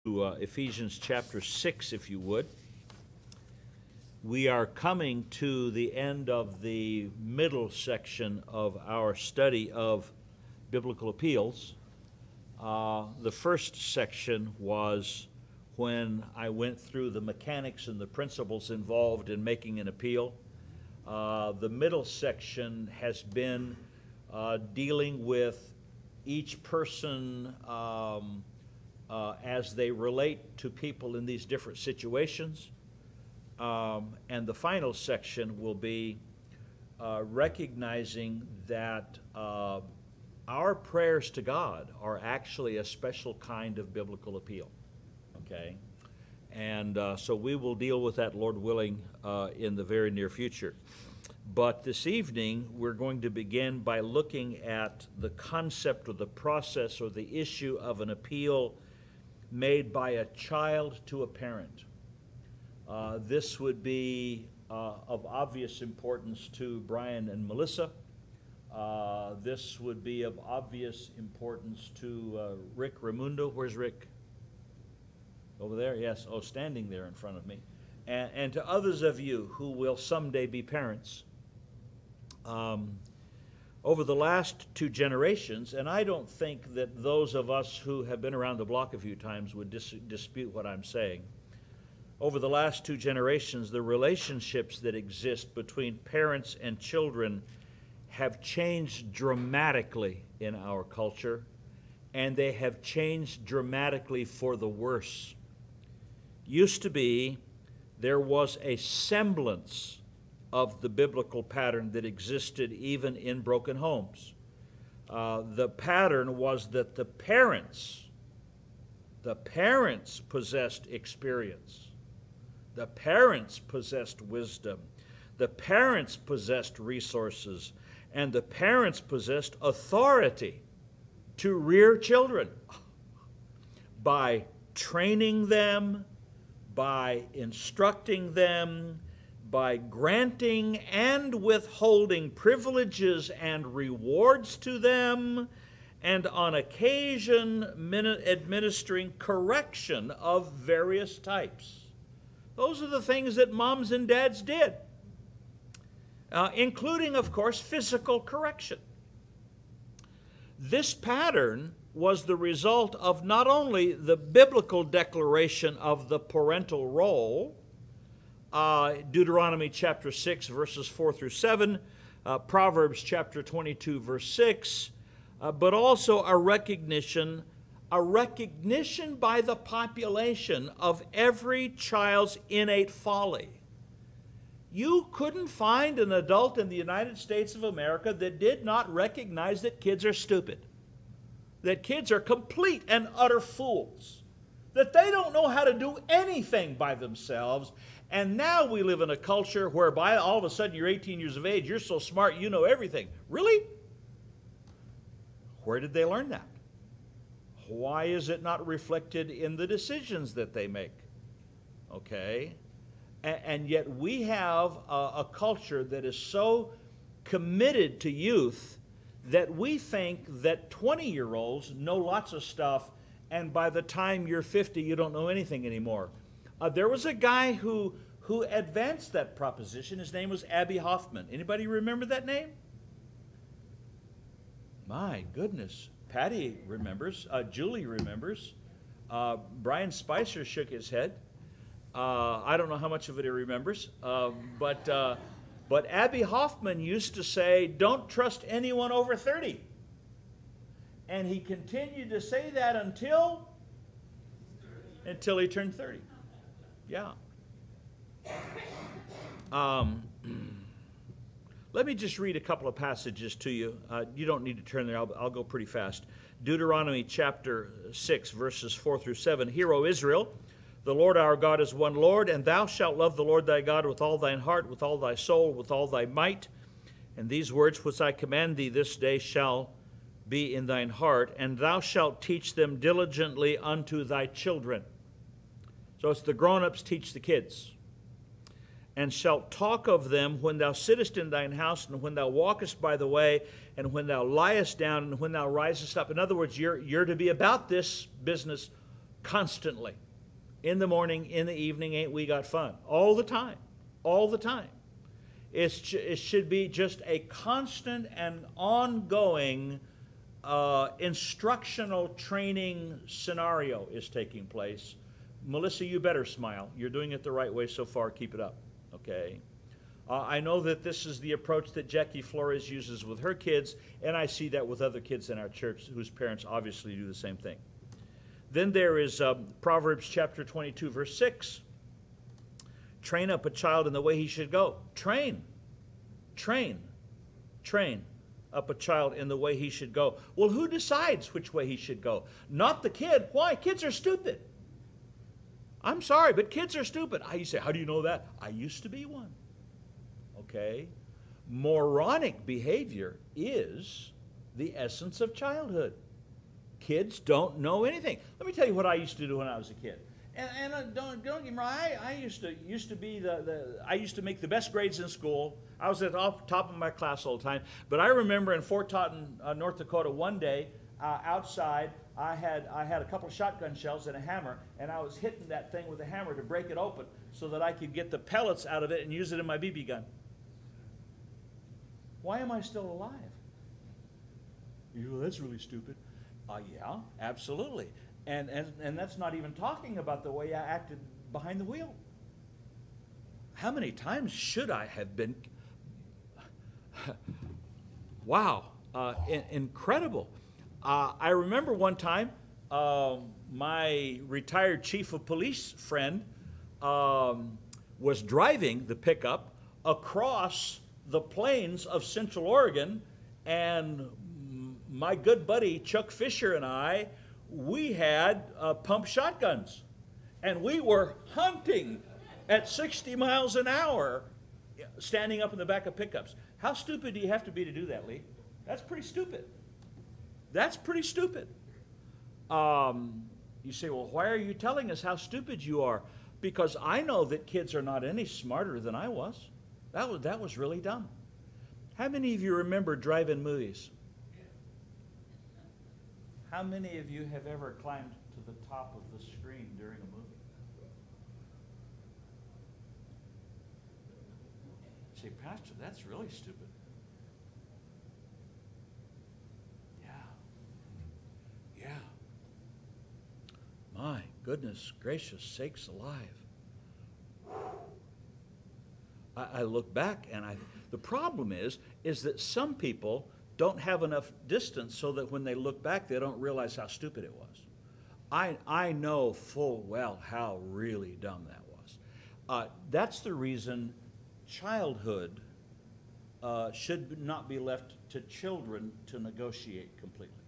Ephesians chapter 6, if you would. We are coming to the end of the middle section of our study of biblical appeals. The first section was when I went through the mechanics and the principles involved in making an appeal. The middle section has been dealing with each person as they relate to people in these different situations. And the final section will be recognizing that our prayers to God are actually a special kind of biblical appeal. Okay? And so we will deal with that, Lord willing, in the very near future. But this evening, we're going to begin by looking at the concept or the process or the issue of an appeal made by a child to a parent. This would be of obvious importance to Brian and Melissa. This would be of obvious importance to Rick Raimundo. Where's Rick? Over there? Yes. Oh, standing there in front of me. And to others of you who will someday be parents. Over the last two generations, and I don't think that those of us who have been around the block a few times would dispute what I'm saying. Over the last two generations, the relationships that exist between parents and children have changed dramatically in our culture, and they have changed dramatically for the worse. Used to be, there was a semblance of the biblical pattern that existed even in broken homes. The pattern was that the parents possessed experience. The parents possessed wisdom. The parents possessed resources. And the parents possessed authority to rear children by training them, by instructing them, by granting and withholding privileges and rewards to them, and on occasion administering correction of various types. Those are the things that moms and dads did, including, of course, physical correction. This pattern was the result of not only the biblical declaration of the parental role, Deuteronomy chapter 6, verses 4 through 7, Proverbs chapter 22, verse 6, but also a recognition by the population of every child's innate folly. You couldn't find an adult in the United States of America that did not recognize that kids are stupid, that kids are complete and utter fools, that they don't know how to do anything by themselves. And now we live in a culture whereby all of a sudden you're 18 years of age, you're so smart, you know everything. Really? Where did they learn that? Why is it not reflected in the decisions that they make? Okay? And yet we have a culture that is so committed to youth that we think that 20-year-olds know lots of stuff, and by the time you're 50, you don't know anything anymore. There was a guy who advanced that proposition. His name was Abbie Hoffman. Anybody remember that name? My goodness. Patty remembers. Julie remembers. Brian Spicer shook his head. I don't know how much of it he remembers. But Abbie Hoffman used to say, "Don't trust anyone over 30." And he continued to say that until he turned 30. Yeah. Let me just read a couple of passages to you. You don't need to turn there. I'll go pretty fast. Deuteronomy chapter 6, verses 4 through 7. Hear, O Israel, the Lord our God is one Lord, and thou shalt love the Lord thy God with all thine heart, with all thy soul, with all thy might. And these words which I command thee this day shall be in thine heart, and thou shalt teach them diligently unto thy children. So it's the grown-ups teach the kids. And shalt talk of them when thou sittest in thine house, and when thou walkest by the way, and when thou liest down, and when thou risest up. In other words, you're to be about this business constantly. In the morning, in the evening, ain't we got fun? All the time. All the time. It should be just a constant and ongoing instructional training scenario is taking place. Melissa, you better smile. You're doing it the right way so far. Keep it up. Okay? I know that this is the approach that Jackie Flores uses with her kids, and I see that with other kids in our church whose parents obviously do the same thing. Then there is Proverbs chapter 22, verse 6. Train up a child in the way he should go. Train up a child in the way he should go. Well, who decides which way he should go? Not the kid. Why? Kids are stupid. I'm sorry, but kids are stupid. You say, how do you know that? I used to be one. Okay? Moronic behavior is the essence of childhood. Kids don't know anything. Let me tell you what I used to do when I was a kid. And don't get me wrong, I used to make the best grades in school. I was at the top of my class all the time. But I remember in Fort Totten, North Dakota, one day outside, I had a couple of shotgun shells and a hammer, and I was hitting that thing with a hammer to break it open so that I could get the pellets out of it and use it in my BB gun. Why am I still alive? You go, that's really stupid. Yeah, absolutely. And that's not even talking about the way I acted behind the wheel. How many times should I have been? Wow, incredible. I remember one time my retired chief of police friend was driving the pickup across the plains of Central Oregon, and my good buddy Chuck Fisher and I, we had pump shotguns, and we were hunting at 60 miles an hour, standing up in the back of pickups. How stupid do you have to be to do that, Lee? That's pretty stupid. That's pretty stupid. You say, well, why are you telling us how stupid you are? Because I know that kids are not any smarter than I was. That was really dumb. How many of you remember drive-in movies? How many of you have ever climbed to the top of the screen during a movie? Say, Pastor, that's really stupid. Yeah. My goodness gracious sakes alive. I look back and the problem is that some people don't have enough distance so that when they look back, they don't realize how stupid it was. I know full well how really dumb that was. That's the reason childhood should not be left to children to negotiate completely.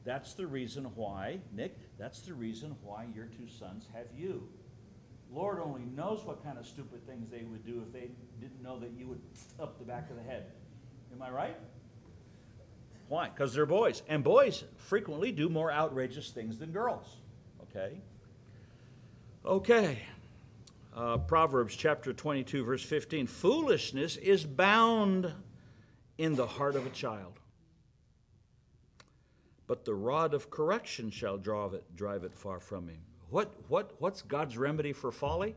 That's the reason why, Nick, that's the reason why your two sons have you. Lord only knows what kind of stupid things they would do if they didn't know that you would up the back of the head. Am I right? Why? Because they're boys. And boys frequently do more outrageous things than girls. Okay? Okay. Proverbs chapter 22, verse 15. Foolishness is bound in the heart of a child, but the rod of correction shall drive it far from him. What's God's remedy for folly?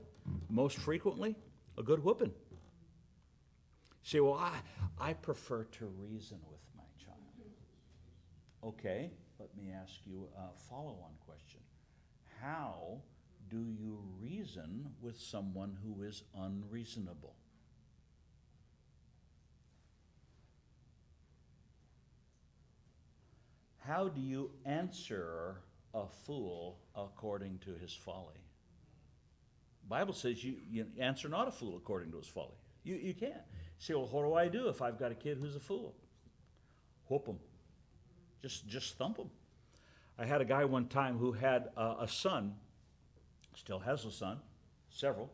Most frequently, a good whooping. Say, well, I prefer to reason with my child. Okay, let me ask you a follow-on question. How do you reason with someone who is unreasonable? How do you answer a fool according to his folly? The Bible says you answer not a fool according to his folly. You can't. You say, well, what do I do if I've got a kid who's a fool? Whoop him. Just thump him. I had a guy one time who had a son, still has a son, several,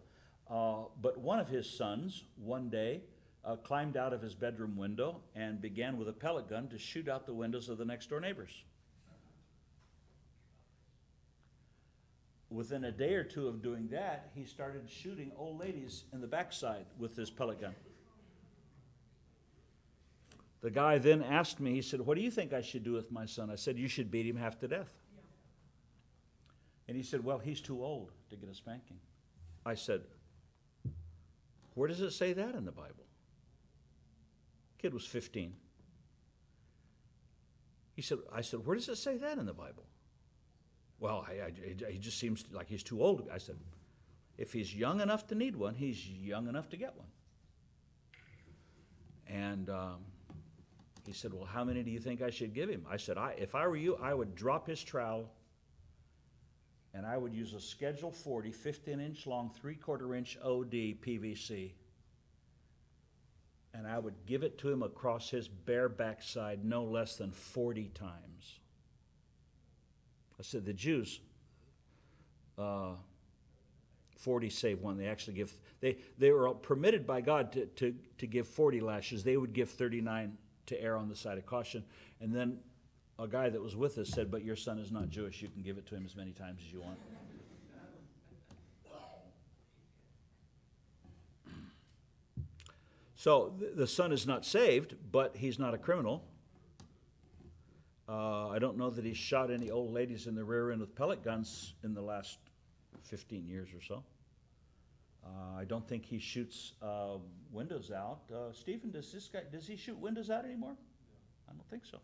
but one of his sons one day climbed out of his bedroom window and began with a pellet gun to shoot out the windows of the next door neighbors. Within a day or two of doing that, he started shooting old ladies in the backside with his pellet gun. The guy then asked me, he said, what do you think I should do with my son? I said, you should beat him half to death. And he said, well, he's too old to get a spanking. I said, where does it say that in the Bible? Kid was 15. I said, where does it say that in the Bible? Well, he just seems like he's too old. I said, if he's young enough to need one, he's young enough to get one. And he said, well, how many do you think I should give him? I said, if I were you, I would drop his trowel, and I would use a Schedule 40, 15-inch long, 3/4-inch OD PVC, and I would give it to him across his bare backside no less than 40 times. I said, the Jews, 40 save one. They actually give, they were permitted by God to give 40 lashes. They would give 39 to err on the side of caution. And then a guy that was with us said, but your son is not Jewish. You can give it to him as many times as you want. So the son is not saved, but he's not a criminal. I don't know that he's shot any old ladies in the rear end with pellet guns in the last 15 years or so. I don't think he shoots windows out. Stephen, does he shoot windows out anymore? I don't think so.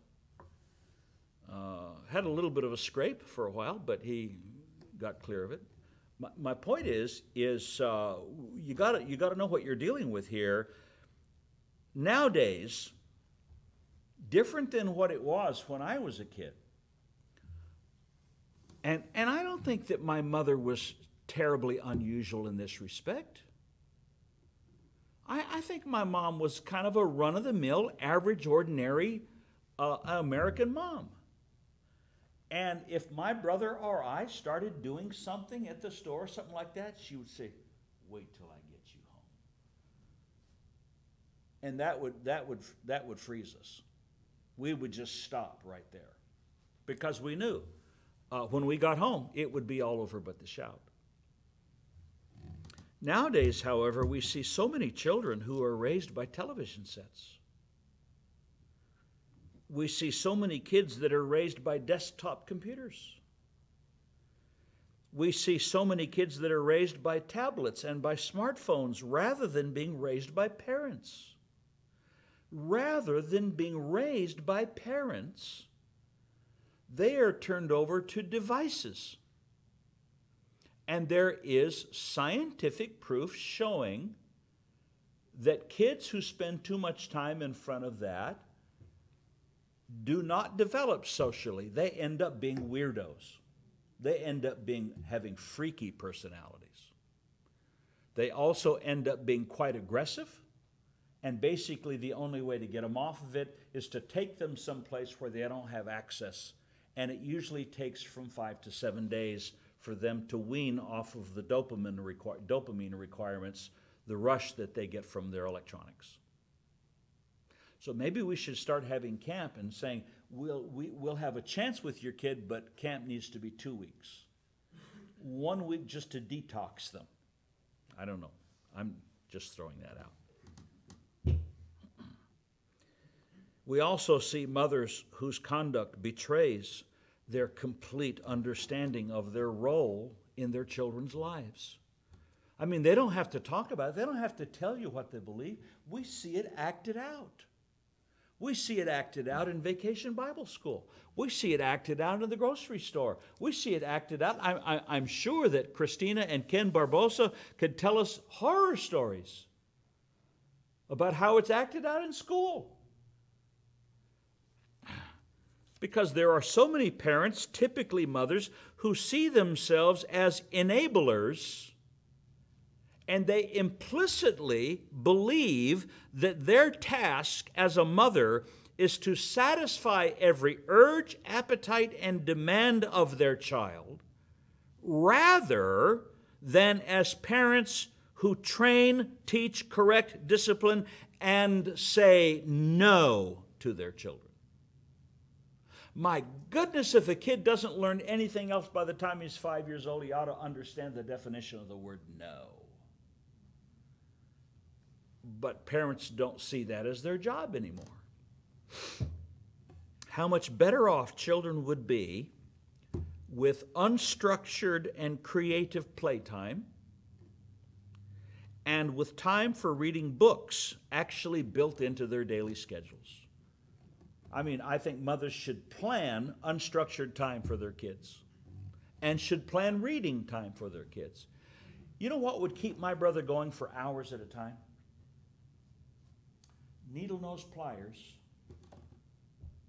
Had a little bit of a scrape for a while, but he got clear of it. My point is you got to know what you're dealing with here. Nowadays, different than what it was when I was a kid. And I don't think that my mother was terribly unusual in this respect. I think my mom was kind of a run-of-the-mill, average, ordinary American mom. And if my brother or I started doing something at the store, something like that, she would say, wait till I get you home. And that would freeze us. We would just stop right there. Because we knew when we got home, it would be all over but the shout. Nowadays, however, we see so many children who are raised by television sets. We see so many kids that are raised by desktop computers. We see so many kids that are raised by tablets and by smartphones rather than being raised by parents. Rather than being raised by parents, they are turned over to devices. And there is scientific proof showing that kids who spend too much time in front of that do not develop socially. They end up being weirdos. They end up having freaky personalities. They also end up being quite aggressive. And basically the only way to get them off of it is to take them someplace where they don't have access. And it usually takes from 5 to 7 days for them to wean off of the dopamine requirements, the rush that they get from their electronics. So maybe we should start having camp and saying, we'll have a chance with your kid, but camp needs to be 2 weeks. 1 week just to detox them. I don't know. I'm just throwing that out. We also see mothers whose conduct betrays their complete understanding of their role in their children's lives. I mean, they don't have to talk about it. They don't have to tell you what they believe. We see it acted out. We see it acted out in Vacation Bible School. We see it acted out in the grocery store. We see it acted out. I'm sure that Christina and Ken Barbosa could tell us horror stories about how it's acted out in school. Because there are so many parents, typically mothers, who see themselves as enablers, and they implicitly believe that their task as a mother is to satisfy every urge, appetite, and demand of their child, rather than as parents who train, teach, correct, discipline, and say no to their children. My goodness, if a kid doesn't learn anything else by the time he's 5 years old, he ought to understand the definition of the word no. But parents don't see that as their job anymore. How much better off children would be with unstructured and creative playtime, and with time for reading books actually built into their daily schedules. I mean, I think mothers should plan unstructured time for their kids and should plan reading time for their kids. You know what would keep my brother going for hours at a time? Needle nose pliers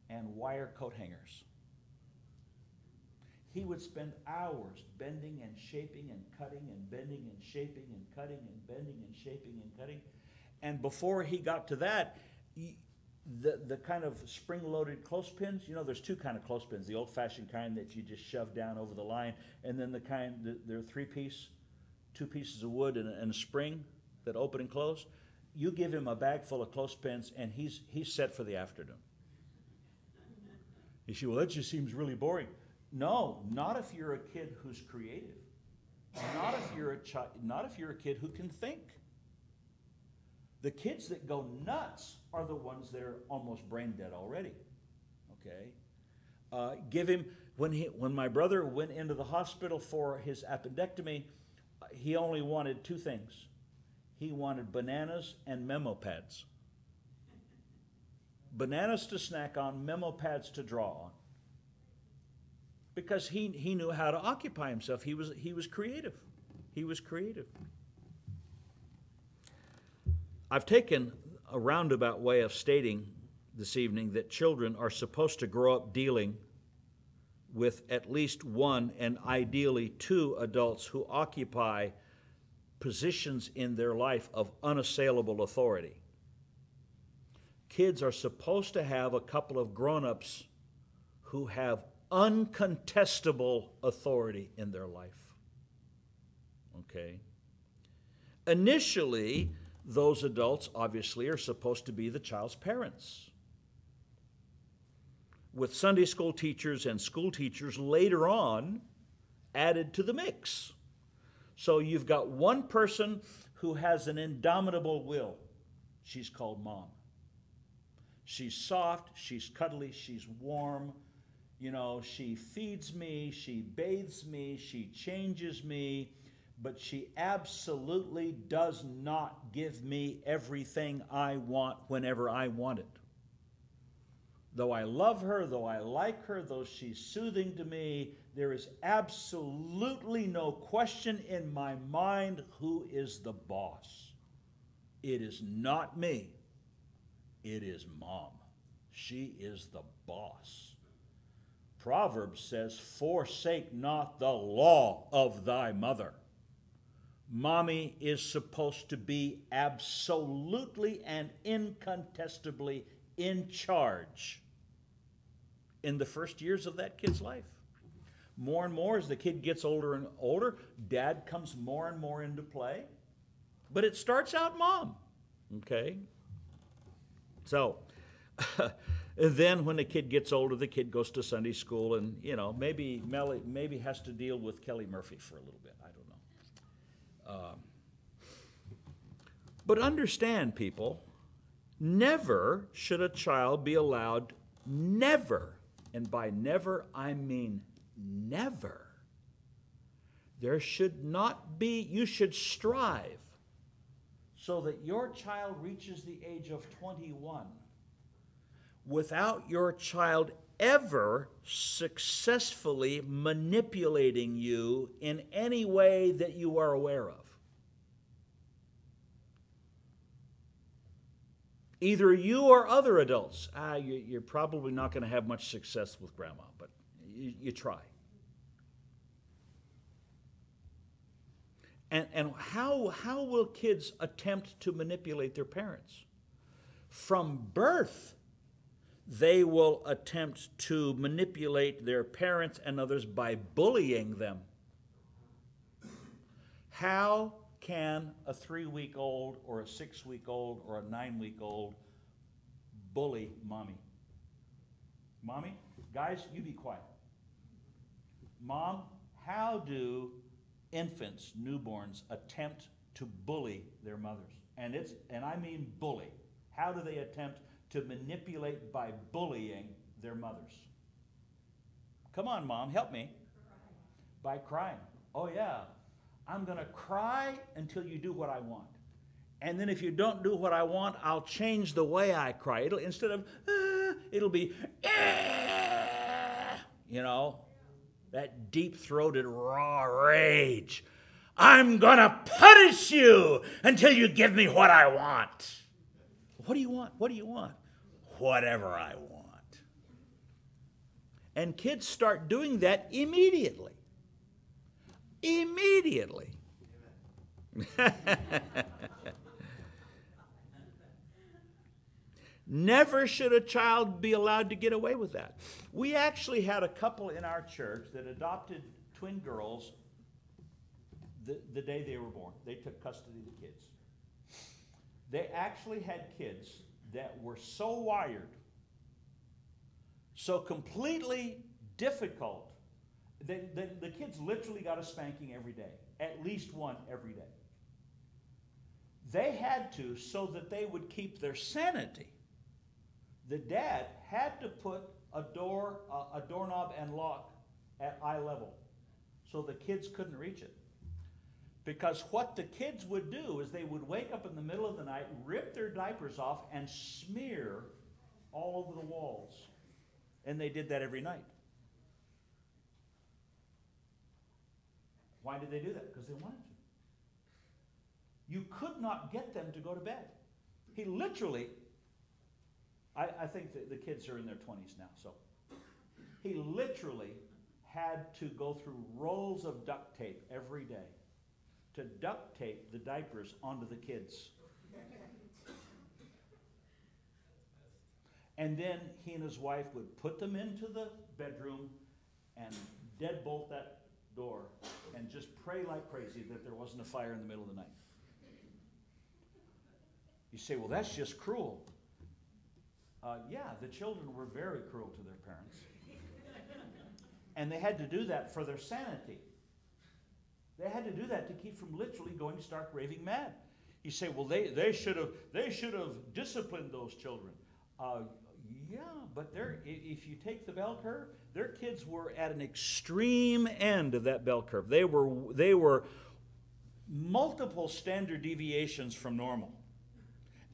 and wire coat hangers. He would spend hours bending and shaping and cutting and bending and shaping and cutting and bending and shaping and cutting. And before he got to that, the kind of spring-loaded clothespins, you know, there's two kind of clothespins, the old-fashioned kind that you just shove down over the line, and then the kind, they're three-piece, two pieces of wood and a spring that open and close. You give him a bag full of clothespins, and he's set for the afternoon. You say, well, that just seems really boring. No, not if you're a kid who's creative. Not if you're a kid who can think. The kids that go nuts are the ones that are almost brain dead already. Okay? Give him, when my brother went into the hospital for his appendectomy, he only wanted two things. He wanted bananas and memo pads. Bananas to snack on, memo pads to draw on. Because he knew how to occupy himself. He was creative. He was creative. I've taken a roundabout way of stating this evening that children are supposed to grow up dealing with at least one and ideally two adults who occupy positions in their life of unassailable authority. Kids are supposed to have a couple of grown-ups who have uncontestable authority in their life. Okay? Initially, those adults obviously are supposed to be the child's parents, with Sunday school teachers and school teachers later on added to the mix. So you've got one person who has an indomitable will. She's called mom. She's soft, she's cuddly, she's warm. You know, she feeds me, she bathes me, she changes me, but she absolutely does not give me everything I want whenever I want it. Though I love her, though I like her, though she's soothing to me, there is absolutely no question in my mind who is the boss. It is not me. It is mom. She is the boss. Proverbs says, forsake not the law of thy mother. Mommy is supposed to be absolutely and incontestably in charge in the first years of that kid's life. More and more as the kid gets older and older, dad comes more and more into play. But it starts out mom. Okay? So, and then when the kid gets older, the kid goes to Sunday school and, you know, maybe has to deal with Kelly Murphy for a little bit. I don't know. But understand, people, never should a child be allowed, never, and by never I mean never, there should not be, you should strive so that your child reaches the age of 21 without your child ever successfully manipulating you in any way that you are aware of. Either you or other adults. You're probably not going to have much success with grandma, but you try. And how will kids attempt to manipulate their parents? From birth, they will attempt to manipulate their parents and others by bullying them. How can a 3-week-old or a 6-week-old or a 9-week-old bully mommy? Mommy, guys, you be quiet. Mom, how do infants, newborns, attempt to bully their mothers? And I mean bully. How do they attempt to manipulate by bullying their mothers? Come on, Mom, help me. By crying. Oh yeah, I'm going to cry until you do what I want. And then if you don't do what I want, I'll change the way I cry. It'll, instead of, it'll be, you know, that deep-throated raw rage. I'm going to punish you until you give me what I want. What do you want? What do you want? Whatever I want. And kids start doing that immediately. Immediately. Never should a child be allowed to get away with that. We actually had a couple in our church that adopted twin girls the day they were born. They took custody of the kids. They actually had kids that were so wired, so completely difficult, the kids literally got a spanking every day, at least one every day. They had to, so that they would keep their sanity. The dad had to put a doorknob and lock at eye level so the kids couldn't reach it. Because what the kids would do is they would wake up in the middle of the night, rip their diapers off, and smear all over the walls. And they did that every night. Why did they do that? Because they wanted to. You could not get them to go to bed. He literally, I think that the kids are in their 20s now, so he literally had to go through rolls of duct tape every day to duct tape the diapers onto the kids. And then he and his wife would put them into the bedroom and deadbolt that door and just pray like crazy that there wasn't a fire in the middle of the night. You say, well, that's just cruel. Yeah, the children were very cruel to their parents. And they had to do that for their sanity. They had to do that to keep from literally going stark raving mad. You say, well, they should have disciplined those children. Yeah, but if you take the bell curve, their kids were at an extreme end of that bell curve. They were multiple standard deviations from normal.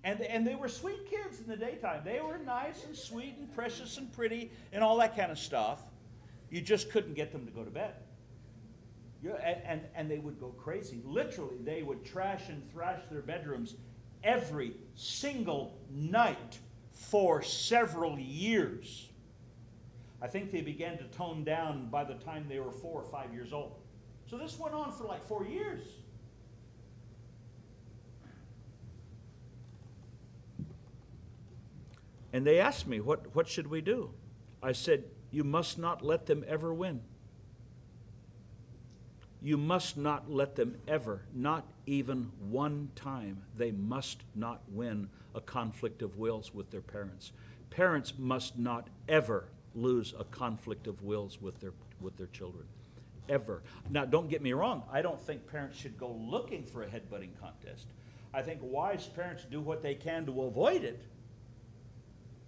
And they were sweet kids in the daytime. They were nice and sweet and precious and pretty and all that kind of stuff. You just couldn't get them to go to bed. And they would go crazy. Literally, they would trash and thrash their bedrooms every single night for several years. I think they began to tone down by the time they were 4 or 5 years old. So this went on for like 4 years. And they asked me, what should we do? I said, you must not let them ever win. You must not let them ever, not even one time, they must not win a conflict of wills with their parents. Parents must not ever lose a conflict of wills with their children. Ever. Now, don't get me wrong. I don't think parents should go looking for a headbutting contest. I think wise parents do what they can to avoid it.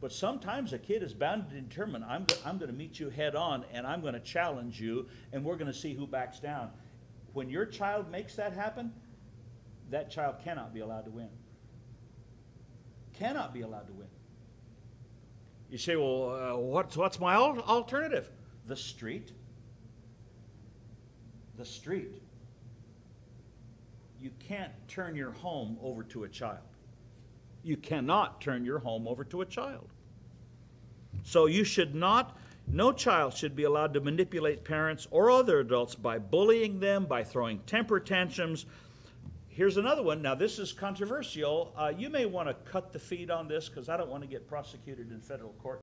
But sometimes a kid is bound to determine, I'm going to meet you head on, and I'm going to challenge you, and we're going to see who backs down. When your child makes that happen, that child cannot be allowed to win. Cannot be allowed to win. You say, well, what's my alternative? The street. The street. You can't turn your home over to a child. You cannot turn your home over to a child. So you should not, no child should be allowed to manipulate parents or other adults by bullying them, by throwing temper tantrums. Here's another one. Now, this is controversial. You may want to cut the feed on this because I don't want to get prosecuted in federal court